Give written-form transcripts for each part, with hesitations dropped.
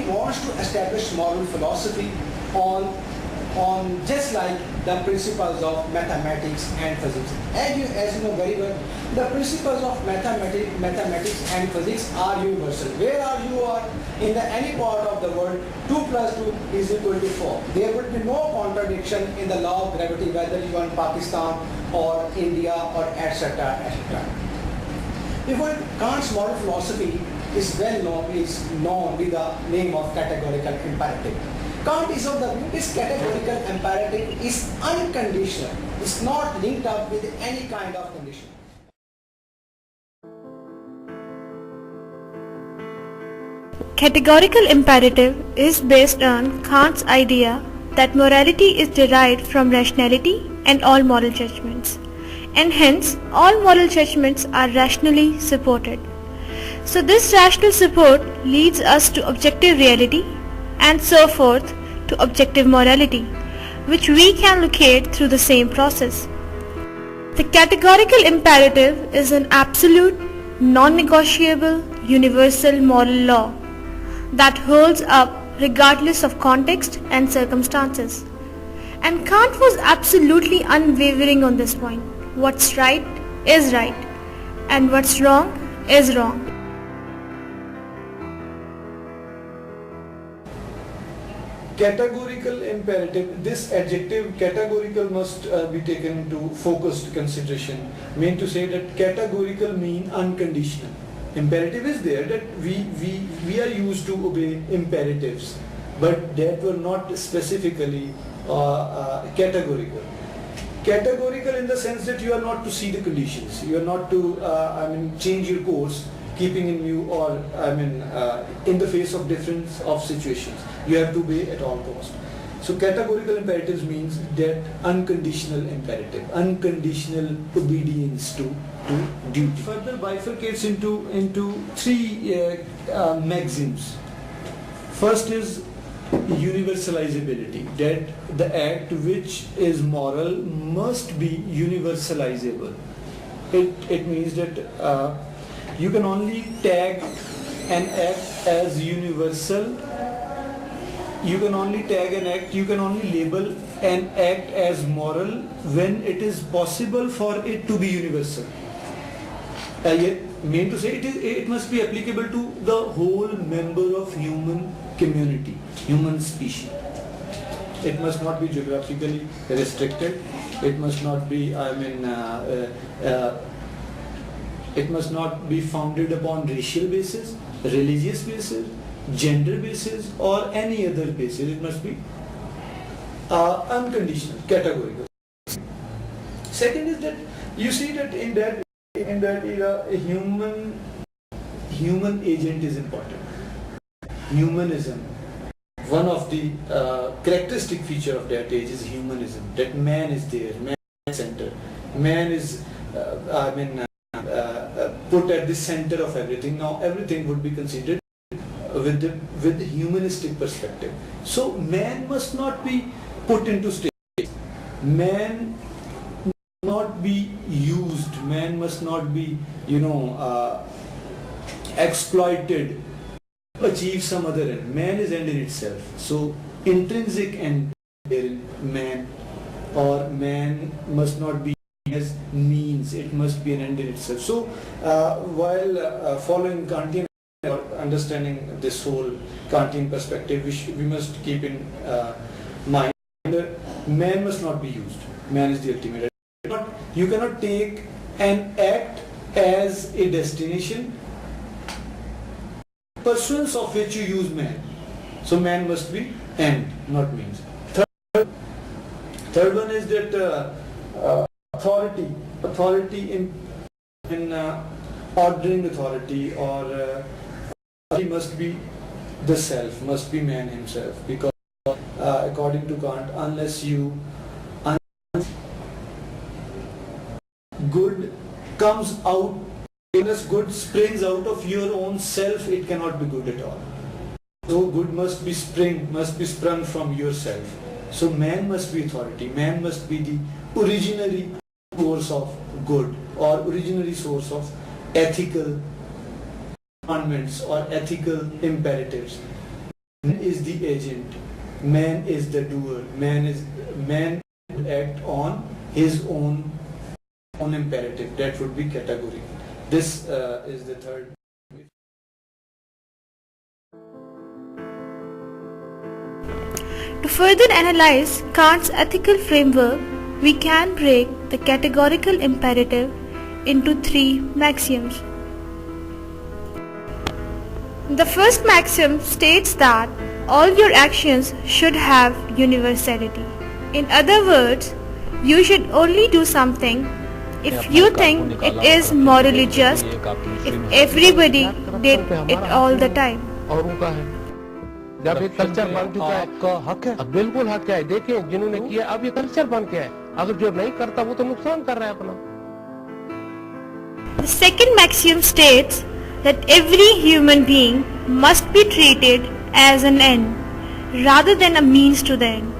he wants to establish moral philosophy on just like the principles of mathematics and physics. As you know very well, the principles of mathematics and physics are universal. Where you are in any part of the world, 2 plus 2 is equal to 4. There will be no contradiction in the law of gravity, whether you are in Pakistan or India or etc. etc. Even Kant's moral philosophy is known with the name of categorical imperative. Kant is of the view this categorical imperative is unconditional. It's not linked up with any kind of condition. Categorical imperative is based on Kant's idea that morality is derived from rationality and all moral judgments, and hence all moral judgments are rationally supported. So this rational support leads us to objective reality and so forth to objective morality, which we can locate through the same process. The categorical imperative is an absolute, non-negotiable, universal moral law that holds up regardless of context and circumstances. And Kant was absolutely unwavering on this point. What's right is right, and what's wrong is wrong. Categorical imperative, this adjective categorical must be taken into focused consideration. Mean to say that categorical mean unconditional. Imperative is there that we are used to obey imperatives, but that were not specifically categorical. Categorical in the sense that you are not to see the conditions, you are not to change your course, keeping in view or in the face of difference of situations. You have to obey at all costs. So categorical imperatives means that unconditional imperative, unconditional obedience to duty. Further bifurcates into three maxims. First is universalizability, that the act which is moral must be universalizable. It means that you can only tag an act as universal. You can only tag an act, you can only label an act as moral when it is possible for it to be universal. Mean to say it must be applicable to the whole member of human community, human species. It must not be geographically restricted. It must not be, it must not be founded upon racial basis, religious basis, gender basis or any other basis. It must be unconditional, categorical. Second is that you see that in that era a human agent is important. Humanism, one of the characteristic feature of that age is humanism, that man is there, man is center, man is put at the center of everything. Now everything would be considered with the humanistic perspective. So man must not be put into state. Man must not be used. Man must not be, exploited to achieve some other end. Man is end in itself. So intrinsic end in man, or man must not be as means. It must be an end in itself. So while following Kantian or understanding this whole Kantian perspective, we must keep in mind that man must not be used. Man is the ultimate. You cannot take an act as a destination, pursuance of which you use man. So man must be end, not means. Third one is that authority in ordering authority, or he must be the self, must be man himself, because according to Kant, unless good comes out, unless good springs out of your own self, it cannot be good at all. So good must be sprung from yourself. So man must be authority, man must be the originary source of good, or originary source of ethical commandments or ethical imperatives. is the agent, man is the doer, man act on his own imperative. That would be categorical. This is the third. To further analyze Kant's ethical framework, we can break the categorical imperative into three maxioms. The first maxim states that all your actions should have universality. In other words, you should only do something if you think it is morally just, if everybody did it all the time. जब ये culture बन चुका है आपका हक है, अब बिल्कुल हक है। देखें जिन्होंने किया अब ये कल्चर बन गया है, अगर जो नहीं करता वो तो नुकसान कर रहा है अपना। The second maxiom states that every human being must be treated as an end rather than a means to the end.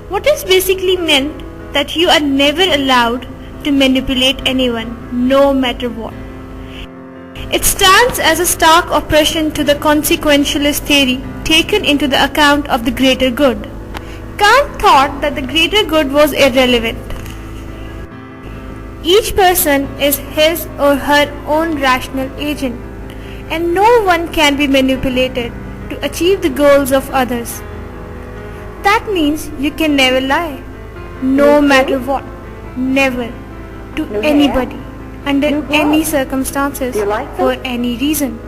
What is basically meant that you are never allowed to manipulate anyone, no matter what. It stands as a stark opposition to the consequentialist theory taken into the account of the greater good. Kant thought that the greater good was irrelevant. Each person is his or her own rational agent, and no one can be manipulated to achieve the goals of others. That means you can never lie, no matter what, never, to anybody, under any circumstances, for any reason.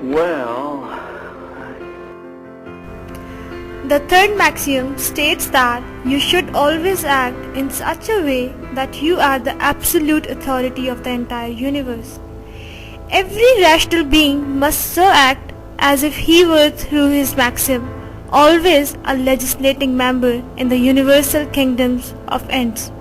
Well, the third maxiom states that you should always act in such a way that you are the absolute authority of the entire universe. Every rational being must so act as if he were, through his maxim, always a legislating member in the universal kingdoms of ends.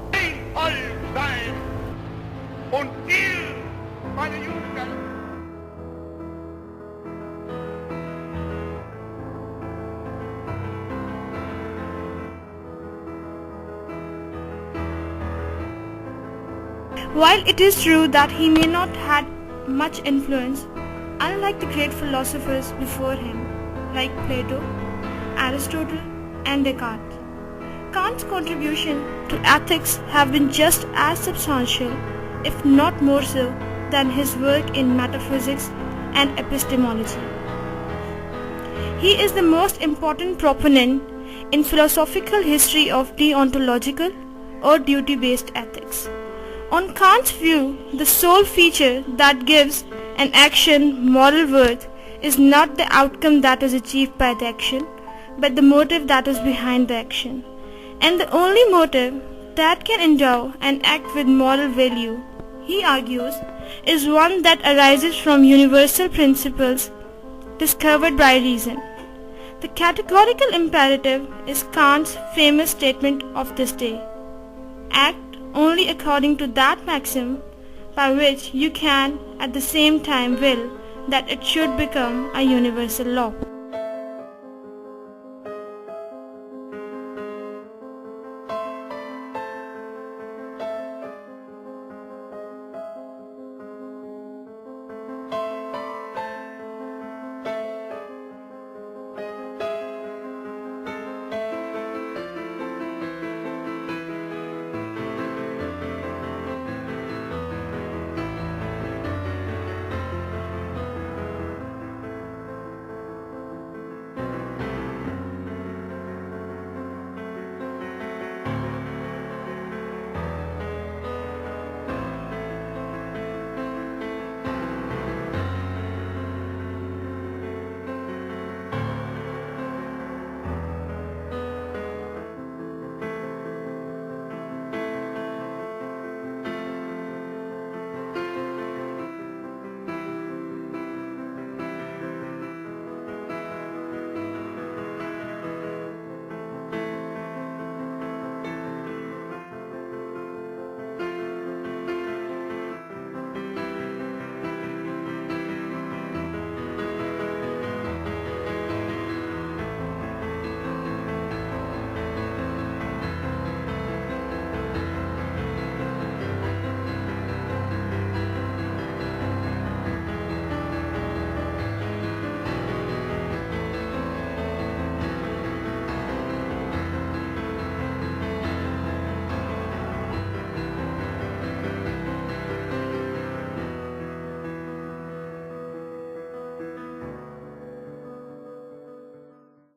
While it is true that he may not have had much influence, unlike the great philosophers before him, like Plato, Aristotle, and Descartes, Kant's contribution to ethics have been just as substantial, if not more so, than his work in metaphysics and epistemology. He is the most important proponent in philosophical history of deontological or duty-based ethics. On Kant's view, the sole feature that gives an action moral worth is not the outcome that is achieved by the action, but the motive that is behind the action. And the only motive that can endow an act with moral value, he argues, is one that arises from universal principles discovered by reason. The categorical imperative is Kant's famous statement of this day: act only according to that maxim, by which you can at the same time will that it should become a universal law.